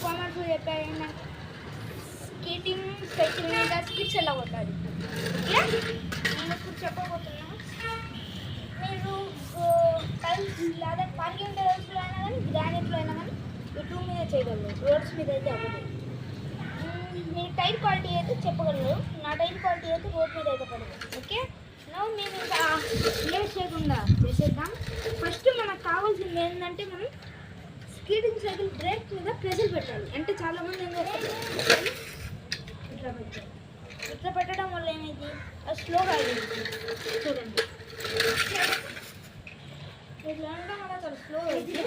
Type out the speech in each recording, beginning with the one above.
కామెంట్స్లో చెప్పారు ఏంటంటే స్కేటింగ్ సైకిల్ మీద స్కిట్స్ ఎలా కొట్టాలి. ఓకే, నేను ఇప్పుడు చెప్పబోతున్నాను. మీరు టైల్స్ లేదా పార్కింగ్ టైల్స్లో అయినా కానీ గ్రానైట్లో అయినా కానీ ఈ టూ మీద చేయగలరు, రోడ్స్ మీద అయితే అవ్వదు. మీ టైర్ క్వాలిటీ అయితే చెప్పగలరు, నా టైర్ క్వాలిటీ అయితే రోడ్ మీద అయితే పడదు. ఓకే, మేము ఇంకా లేట్ చేయకుండా చేసేద్దాం. ఫస్ట్ మనకు కావాల్సింది ఏంటంటే మనం స్కేటింగ్ సైకిల్ బ్రేక్ మీద ప్రెషర్ పెట్టాలి. అంటే చాలామంది ఏం చేస్తారు, ఇట్లా పెట్టాలి. ఇట్లా పెట్టడం వల్ల ఏమైంది, అది స్లోగా అయింది. చూడండి, ఇట్లా ఉండడం వల్ల చాలా స్లో అయింది.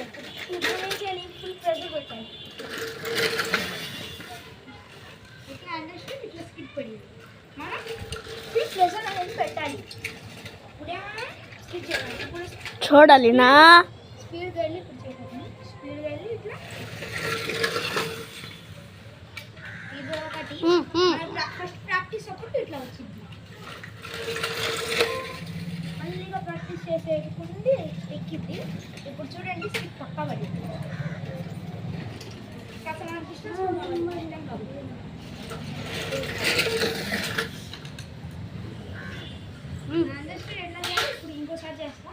ఇప్పుడు ఏం చేయాలి, ఫుల్ ప్రెషర్ పెట్టాలి. ఇట్లా అండర్స్టాండ్, ఇట్లా స్కిడ్ పడింది. మనం ఫుల్ ప్రెషర్ అనేది పెట్టాలి. ఇప్పుడేమన్నా స్కిడ్ చేయాలి. ఇప్పుడు చూడాలినా స్పీడ్గా వెళ్ళి ఇప్పుడు చేయాలి. స్పీడ్గా వెళ్ళి ఇట్లా ఇది ఒకటి. ఫస్ట్ ప్రాక్టీస్ అప్పుడు ఇట్లా వచ్చింది. మళ్ళీగా ప్రాక్టీస్ చేసేది ఎక్కింది. ఇప్పుడు చూడండి, స్కిడ్ పక్కా పడింది. కాస్త మనకి ఇష్టం కాదు. అండర్స్టాండ్ ఎట్లా చేయాలి ఇప్పుడు ఇంకోసారి చేస్తా.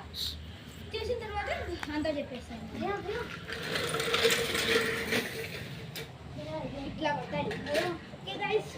చేసిన తర్వాత అంతా చెప్పేస్తాను. ఇట్లా కొట్టాలి. Okay guys,